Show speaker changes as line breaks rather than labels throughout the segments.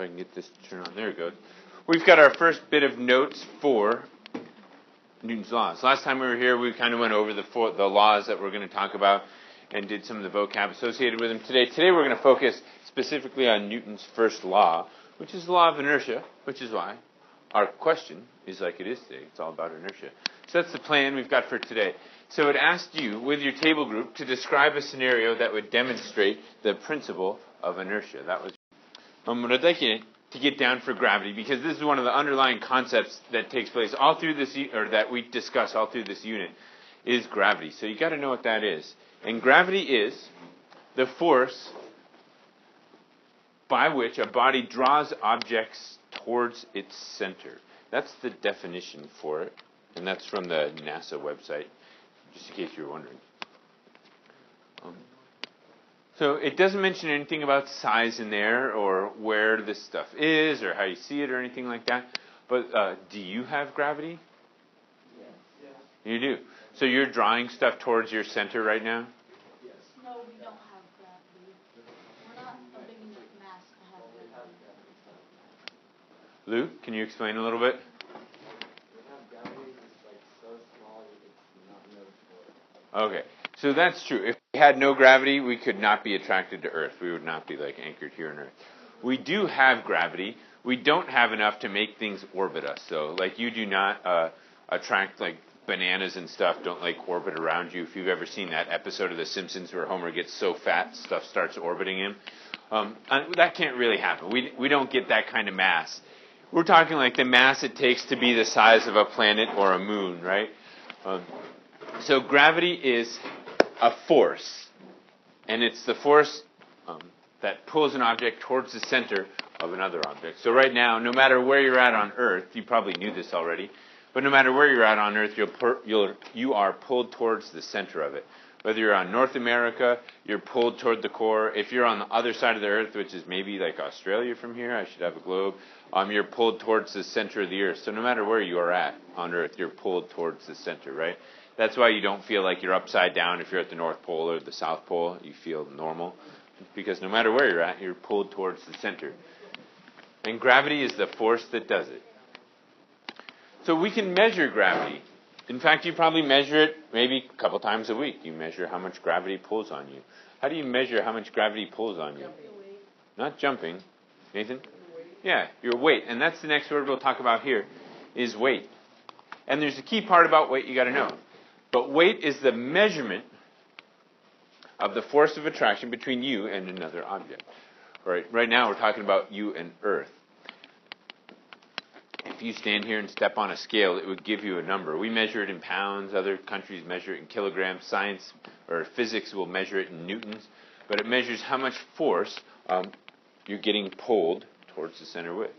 If I can get this to turn on. There it goes. We've got our first bit of notes for Newton's laws. Last time we were here, we kind of went over the laws that we're going to talk about and did some of the vocab associated with them. Today we're going to focus specifically on Newton's first law, which is the law of inertia, which is why our question is like it is today. It's all about inertia. So that's the plan we've got for today. So it asked you, with your table group, to describe a scenario that would demonstrate the principle of inertia. That was what I'd like you to get down for gravity, because this is one of the underlying concepts that takes place all through this, or that we discuss all through this unit, is gravity. So you got to know what that is. And gravity is the force by which a body draws objects towards its center. That's the definition for it, and that's from the NASA website, just in case you were wondering. So it doesn't mention anything about size in there, or where this stuff is, or how you see it, or anything like that. But do you have gravity?
Yes.
You do. So you're drawing stuff towards your center right now?
Yes. No, we don't have gravity. We're not a big enough mass to have gravity.
Luke, can you explain a little bit?
We have gravity, it's like so small it's not noticeable.
Okay. So that's true. If we had no gravity, we could not be attracted to Earth. We would not be like anchored here on Earth. We do have gravity. We don't have enough to make things orbit us. So like you do not attract, like bananas and stuff don't like orbit around you. If you've ever seen that episode of The Simpsons where Homer gets so fat stuff starts orbiting him, that can't really happen. We don't get that kind of mass. We're talking like the mass it takes to be the size of a planet or a moon, right? So gravity is a force, and it's the force that pulls an object towards the center of another object. So right now, no matter where you're at on Earth, you probably knew this already, but no matter where you're at on Earth, you are pulled towards the center of it. Whether you're on North America, you're pulled toward the core. If you're on the other side of the Earth, which is maybe like Australia from here, I should have a globe, you're pulled towards the center of the Earth. So no matter where you are at on Earth, you're pulled towards the center, right? That's why you don't feel like you're upside down if you're at the North Pole or the South Pole. You feel normal, because no matter where you're at, you're pulled towards the center. And gravity is the force that does it. So we can measure gravity. In fact, you probably measure it maybe a couple times a week. You measure how much gravity pulls on you. How do you measure how much gravity pulls on you? Not jumping. Nathan? Yeah, your weight. And that's the next word we'll talk about here, is weight. And there's a key part about weight you got to know. But weight is the measurement of the force of attraction between you and another object. Right now we're talking about you and Earth. If you stand here and step on a scale, it would give you a number. We measure it in pounds. Other countries measure it in kilograms. Science or physics will measure it in newtons. But it measures how much force you're getting pulled towards the center with.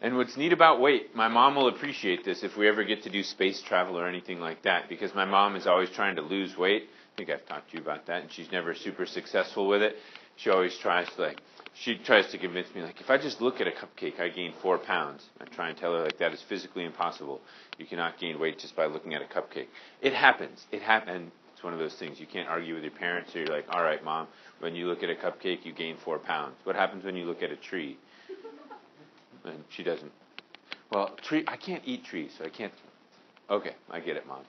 And what's neat about weight, my mom will appreciate this if we ever get to do space travel or anything like that, because my mom is always trying to lose weight. I think I've talked to you about that, and she's never super successful with it. She always tries to convince me, like, if I just look at a cupcake, I gain 4 pounds. I try and tell her, like, that is physically impossible. You cannot gain weight just by looking at a cupcake. It happens. And it's one of those things. You can't argue with your parents, so you're like, all right, Mom, when you look at a cupcake, you gain 4 pounds. What happens when you look at a tree? And she doesn't. Well, I can't eat trees, so I can't. Okay, I get it, Mom.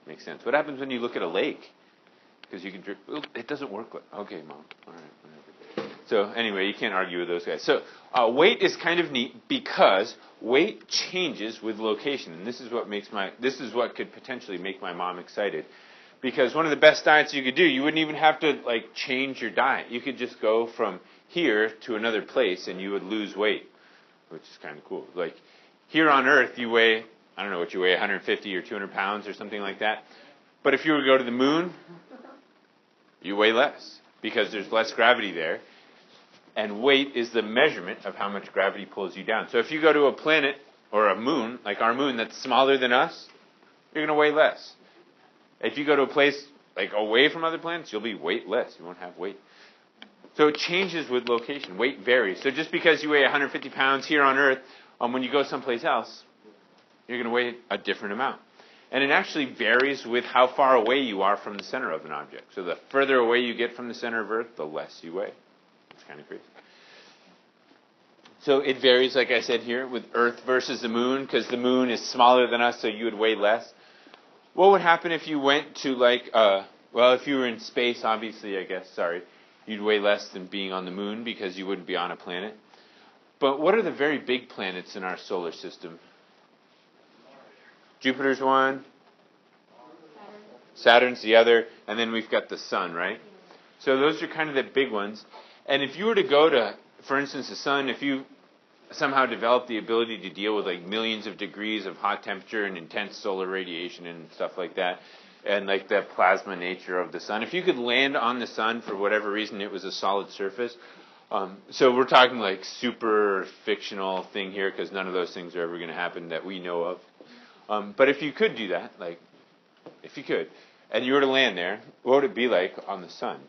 Makes sense. What happens when you look at a lake? Because you can drink. Well, it doesn't work. Okay, Mom. All right, whatever. So anyway, you can't argue with those guys. So weight is kind of neat because weight changes with location, and this is what could potentially make my mom excited. Because one of the best diets you could do, you wouldn't even have to like change your diet. You could just go from here to another place, and you would lose weight, which is kind of cool. Like here on Earth, you weigh, I don't know what you weigh, 150 or 200 pounds or something like that. But if you were to go to the moon, you weigh less because there's less gravity there. And weight is the measurement of how much gravity pulls you down. So if you go to a planet or a moon, like our moon, that's smaller than us, you're going to weigh less. If you go to a place like away from other planets, you'll be weightless. You won't have weight. So it changes with location. Weight varies. So just because you weigh 150 pounds here on Earth, when you go someplace else, you're going to weigh a different amount. And it actually varies with how far away you are from the center of an object. So the further away you get from the center of Earth, the less you weigh. It's kind of crazy. So it varies, like I said here, with Earth versus the moon, because the moon is smaller than us, so you would weigh less. What would happen if you went to if you were in space, obviously, I guess, you'd weigh less than being on the moon because you wouldn't be on a planet. But what are the very big planets in our solar system? Jupiter's one, Saturn's the other, and then we've got the sun, right? So those are kind of the big ones. And if you were to go to, for instance, the sun, if you somehow developed the ability to deal with like millions of degrees of hot temperature and intense solar radiation and stuff like that, and like the plasma nature of the sun, if you could land on the sun for whatever reason, it was a solid surface. So we're talking like super fictional thing here, because none of those things are ever going to happen that we know of. But if you could do that, if you could, and you were to land there, what would it be like on the sun?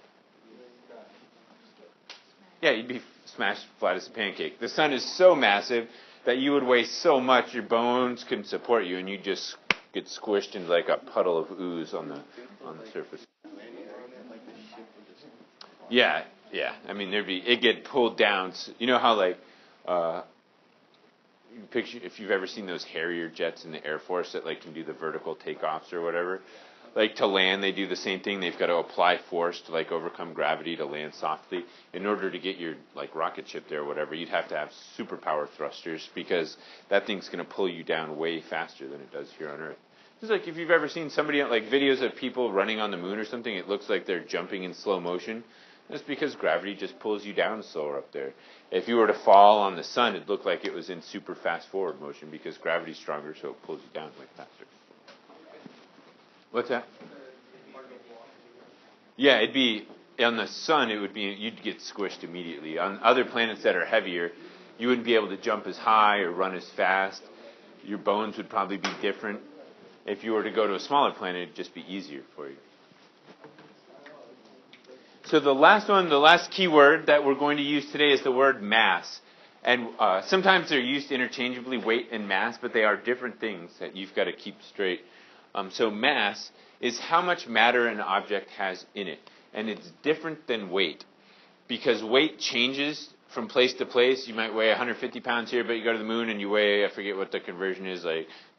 Yeah, you'd be smashed flat as a pancake. The sun is so massive that you would weigh so much your bones couldn't support you, and you just get squished into like a puddle of ooze on the surface. Yeah. I mean, it'd get pulled down. You know how picture if you've ever seen those Harrier jets in the Air Force that can do the vertical takeoffs or whatever. To land, they do the same thing. They've got to apply force to overcome gravity to land softly. In order to get your rocket ship there or whatever, you'd have to have superpower thrusters, because that thing's going to pull you down way faster than it does here on Earth. It's like if you've ever seen somebody videos of people running on the moon or something, it looks like they're jumping in slow motion. That's because gravity just pulls you down slower up there. If you were to fall on the sun, it'd look like it was in super fast forward motion, because gravity's stronger, so it pulls you down way faster. What's that? Yeah, it'd be on the sun. You'd get squished immediately. On other planets that are heavier, you wouldn't be able to jump as high or run as fast. Your bones would probably be different. If you were to go to a smaller planet, it'd just be easier for you. So the last key word that we're going to use today is the word mass. And sometimes they're used interchangeably, weight and mass, but they are different things that you've got to keep straight. So mass is how much matter an object has in it. And it's different than weight, because weight changes from place to place. You might weigh 150 pounds here, but you go to the moon and you weigh, I forget what the conversion is,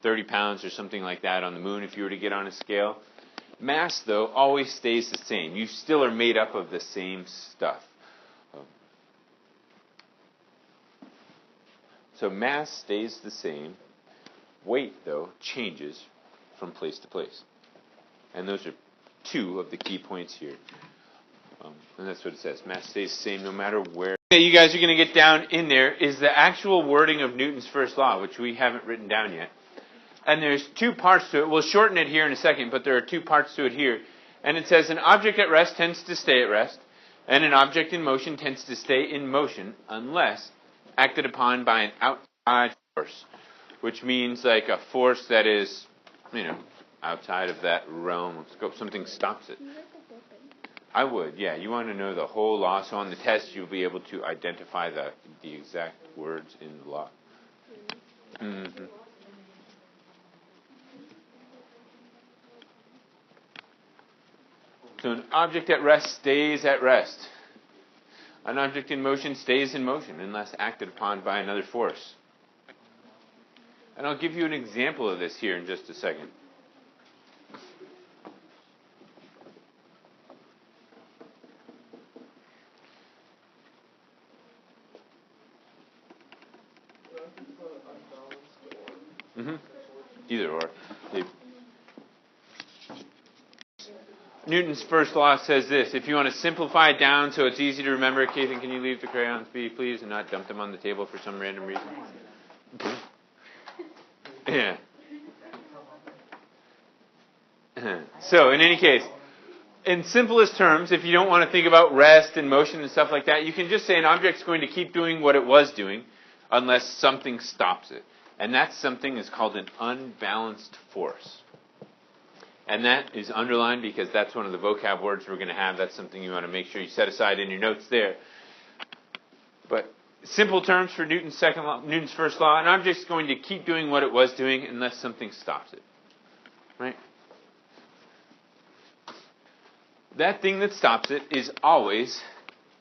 30 pounds or something like that on the moon if you were to get on a scale. Mass, though, always stays the same. You still are made up of the same stuff. So mass stays the same. Weight, though, changes from place to place. And those are two of the key points here. And that's what it says. Mass stays the same no matter where. You guys are going to get down in there is the actual wording of Newton's first law, which we haven't written down yet. And there's two parts to it. We'll shorten it here in a second, but there are two parts to it here. And it says an object at rest tends to stay at rest, and an object in motion tends to stay in motion unless acted upon by an outside force, which means a force that is, outside of that realm of scope. Something stops it. I would, yeah. You want to know the whole law, so on the test you'll be able to identify the exact words in the law. Mm-hmm. So an object at rest stays at rest. An object in motion stays in motion unless acted upon by another force. And I'll give you an example of this here in just a second. Either or. Newton's first law says this. If you want to simplify it down so it's easy to remember, Kathan, can you leave the crayons be, please, and not dump them on the table for some random reason? Yeah. So, in any case, in simplest terms, if you don't want to think about rest and motion and stuff like that, you can just say an object's going to keep doing what it was doing unless something stops it. And that something is called an unbalanced force. And that is underlined because that's one of the vocab words we're going to have. That's something you want to make sure you set aside in your notes there. But simple terms for Newton's first law, an object's going to keep doing what it was doing unless something stops it. Right? That thing that stops it is always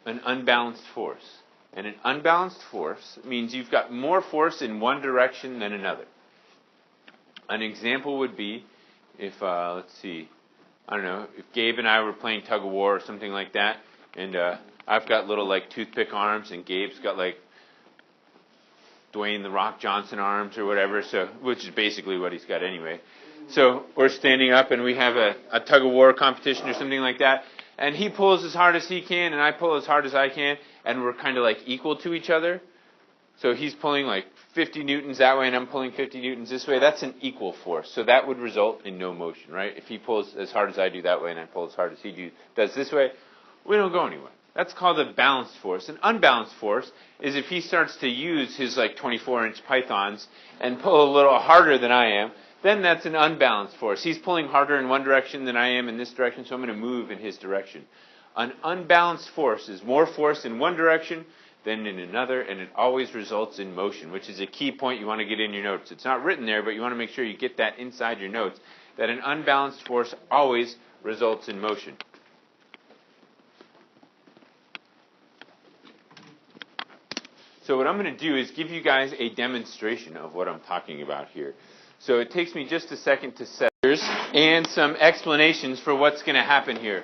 an unbalanced force. And an unbalanced force means you've got more force in one direction than another. An example would be if, let's see, I don't know, if Gabe and I were playing tug of war or something like that, and I've got little like toothpick arms, and Gabe's got like Dwayne the Rock Johnson arms or whatever, so which is basically what he's got anyway. So we're standing up and we have a tug of war competition or something like that, and he pulls as hard as he can and I pull as hard as I can, and we're kind of like equal to each other. So he's pulling like 50 newtons that way and I'm pulling 50 newtons this way. That's an equal force. So that would result in no motion, right? If he pulls as hard as I do that way and I pull as hard as he does this way, we don't go anywhere. That's called a balanced force. An unbalanced force is if he starts to use his like 24-inch pythons and pull a little harder than I am, then that's an unbalanced force. He's pulling harder in one direction than I am in this direction, so I'm going to move in his direction. An unbalanced force is more force in one direction than in another, and it always results in motion, which is a key point you want to get in your notes. It's not written there, but you want to make sure you get that inside your notes, that an unbalanced force always results in motion. So what I'm going to do is give you guys a demonstration of what I'm talking about here. So it takes me just a second to set and some explanations for what's going to happen here.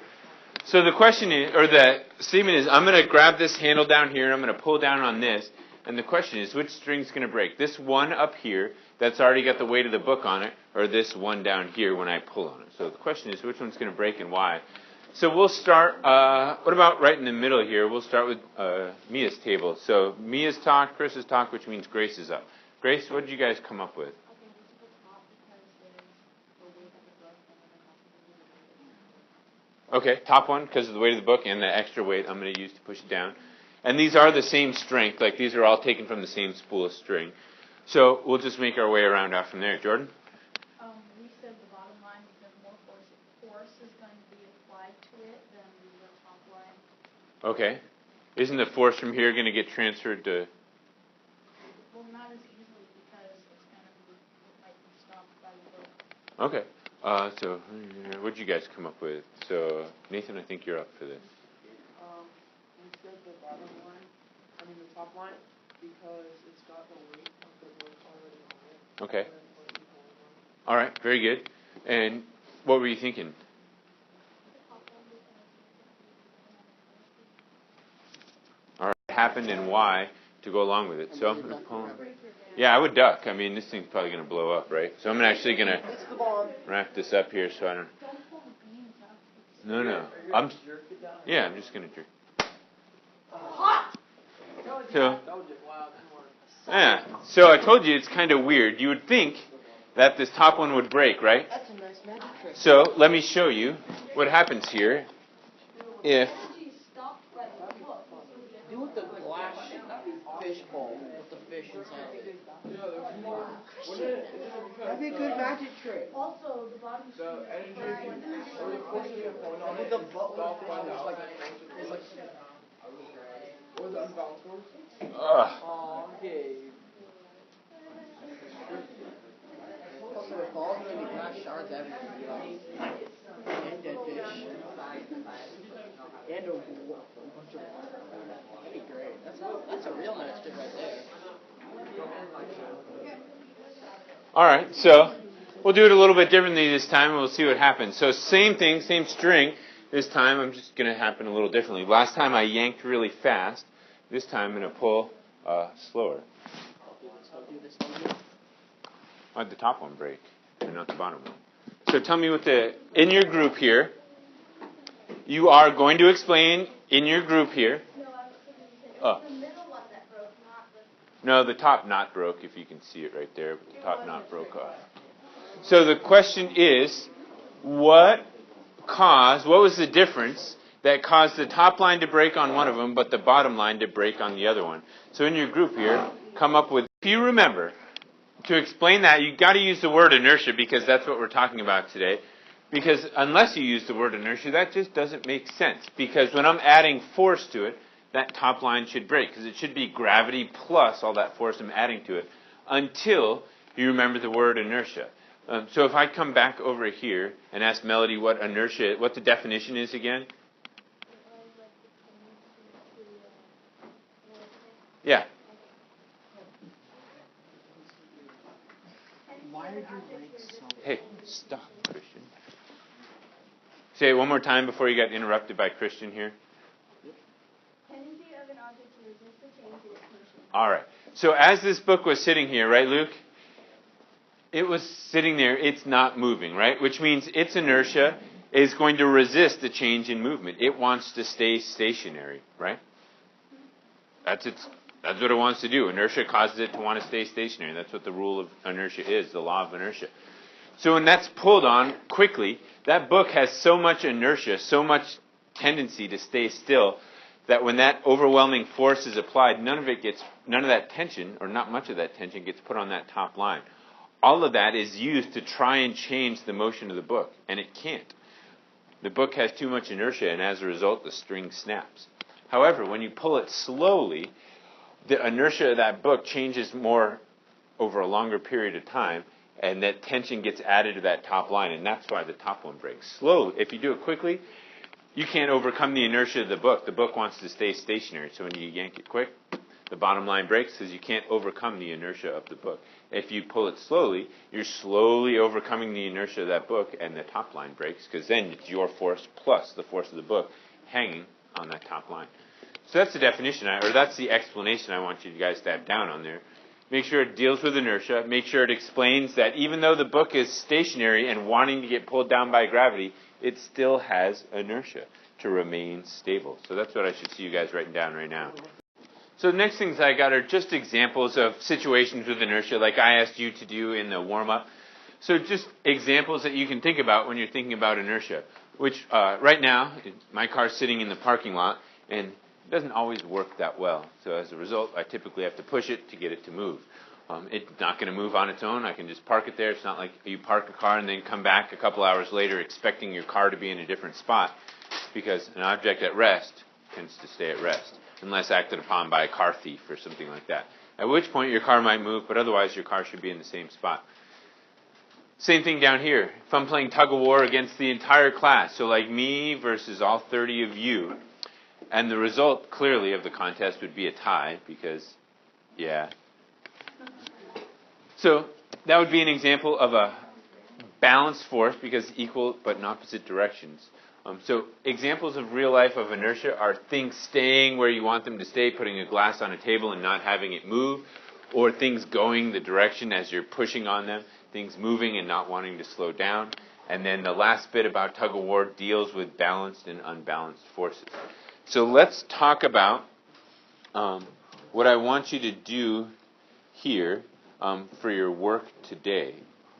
So the question is, or the statement is, I'm going to grab this handle down here and I'm going to pull down on this. And the question is, which string's going to break? This one up here that's already got the weight of the book on it, or this one down here when I pull on it? So the question is, which one's going to break and why? So we'll start, what about right in the middle here? We'll start with Mia's table. So Mia's talk, Chris's talk, which means Grace is up. Grace, what did you guys come up with? Okay, top one because of the weight of the book and the extra weight I'm going to use to push it down. And these are the same strength, like these are all taken from the same spool of string. So we'll just make our way around out from there. Jordan?
We said the bottom line because more force is going to be applied to it than the top line.
Okay. Isn't the force from here going to get transferred to...
Well, not as easily because it's going to be, it might be stopped by the book.
Okay. So what did you guys come up with? So Nathan, I think you're up for this.
We said the bottom line, the top line, because it's got the weight of the book already on it.
Okay. All right, very good. And what were you thinking? All right, what happened and why to go along with it. So I'm going to pull. Yeah, I would duck. This thing's probably going to blow up, right? So I'm actually going to wrap this up here so I don't. No. I'm just going to jerk. So I told you it's kind of weird. You would think that this top one would break, right?
That's a nice magic trick.
So let me show you what happens here if...
Do with the glass fish bowl with the fish inside it. That'd be a good magic trick.
Also, the bottom string
With the butt it's like what was the unbalanced force? Oh, okay. Also, it falls into the glass shards everything. And dead fish. And a bunch of... That'd be great. That's a real nice trick right there.
All right, so we'll do it a little bit differently this time, and we'll see what happens. So same thing, same string. This time I'm just going to happen a little differently. Last time I yanked really fast. This time I'm going to pull slower. Why'd the top one break and not the bottom one? So tell me in your group here, you are going to explain in your group here. Oh.
the middle one that broke, not the...
No, the top knot broke, if you can see it right there, but the top knot broke off. So the question is, what was the difference that caused the top line to break on one of them, but the bottom line to break on the other one? So in your group here, come up with, if you remember, to explain that, you've got to use the word inertia because that's what we're talking about today. Because unless you use the word inertia, that just doesn't make sense. Because when I'm adding force to it, that top line should break. Because it should be gravity plus all that force I'm adding to it until you remember the word inertia. So if I come back over here and ask Melody what the definition is again. Yeah.
Why are your legs so...
Hey, stop, Christian. Say it one more time before you got interrupted by Christian here.
Tendency of an object to resist the change in its motion.
All right. So as this book was sitting here, right, Luke? It was sitting there. It's not moving, right? Which means its inertia is going to resist the change in movement. It wants to stay stationary, right? That's what it wants to do. Inertia causes it to want to stay stationary. That's what the rule of inertia is, the law of inertia. So when that's pulled on quickly, that book has so much inertia, so much tendency to stay still, that when that overwhelming force is applied, none of that tension, or not much of that tension, gets put on that top line. All of that is used to try and change the motion of the book, and it can't. The book has too much inertia, and as a result, the string snaps. However, when you pull it slowly, the inertia of that book changes more over a longer period of time, and that tension gets added to that top line, and that's why the top one breaks. Slowly, if you do it quickly, you can't overcome the inertia of the book. The book wants to stay stationary, so when you yank it quick, the bottom line breaks because you can't overcome the inertia of the book. If you pull it slowly, you're slowly overcoming the inertia of that book, and the top line breaks because then it's your force plus the force of the book hanging on that top line. So that's the definition, or that's the explanation I want you guys to have down on there. Make sure it deals with inertia. Make sure it explains that even though the book is stationary and wanting to get pulled down by gravity, it still has inertia to remain stable. So that's what I should see you guys writing down right now. So the next things I got are just examples of situations with inertia, like I asked you to do in the warm-up. So just examples that you can think about when you're thinking about inertia, which right now, my car's sitting in the parking lot, and it doesn't always work that well. So as a result, I typically have to push it to get it to move. It's not going to move on its own. I can just park it there. It's not like you park a car and then come back a couple hours later expecting your car to be in a different spot, because an object at rest tends to stay at rest, unless acted upon by a car thief or something like that. At which point your car might move, but otherwise your car should be in the same spot. Same thing down here. If I'm playing tug of war against the entire class, so like me versus all 30 of you, and the result, clearly, of the contest would be a tie, because, yeah. So that would be an example of a balanced force, because equal but in opposite directions. So examples of real life of inertia are things staying where you want them to stay, putting a glass on a table and not having it move, or things going the direction as you're pushing on them, things moving and not wanting to slow down. And then the last bit about tug of war deals with balanced and unbalanced forces. So let's talk about what I want you to do here for your work today.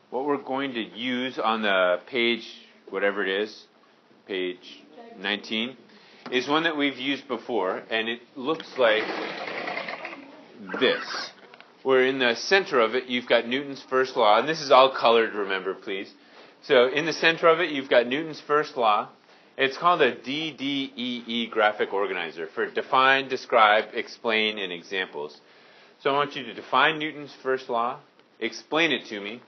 What we're going to use on the page, whatever it is, page 19, is one that we've used before, and it looks like this. Where in the center of it, you've got Newton's first law, and this is all colored, remember, please. So in the center of it, you've got Newton's first law. It's called a DDEE graphic organizer for define, describe, explain, and examples. So I want you to define Newton's first law, explain it to me,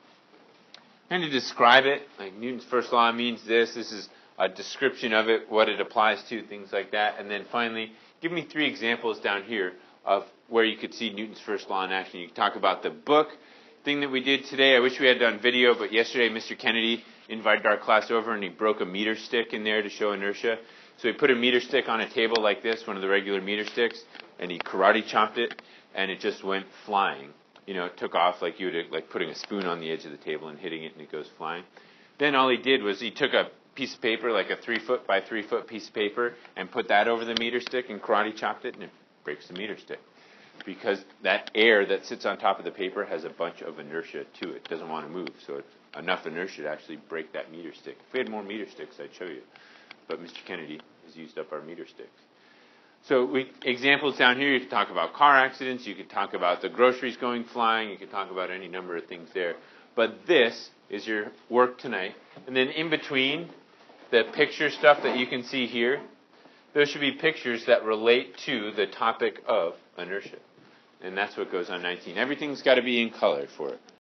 and to describe it. Like Newton's first law means this is a description of it, what it applies to, things like that. And then finally, give me 3 examples down here of where you could see Newton's first law in action. You can talk about the book thing that we did today. I wish we had done video, but yesterday Mr. Kennedy invited our class over and he broke a meter stick in there to show inertia. So he put a meter stick on a table like this, one of the regular meter sticks, and he karate chopped it, and it just went flying. You know, it took off like you would, like putting a spoon on the edge of the table and hitting it, and it goes flying. Then all he did was he took a piece of paper, like a 3-foot by 3-foot piece of paper, and put that over the meter stick and karate chopped it, and it breaks the meter stick. Because that air that sits on top of the paper has a bunch of inertia to it. It doesn't want to move, so it's enough inertia to actually break that meter stick. If we had more meter sticks, I'd show you. But Mr. Kennedy has used up our meter sticks. So examples down here, you could talk about car accidents, you could talk about the groceries going flying, you could talk about any number of things there. But this is your work tonight. And then in between, the picture stuff that you can see here, those should be pictures that relate to the topic of inertia. And that's what goes on 19. Everything's got to be in color for it.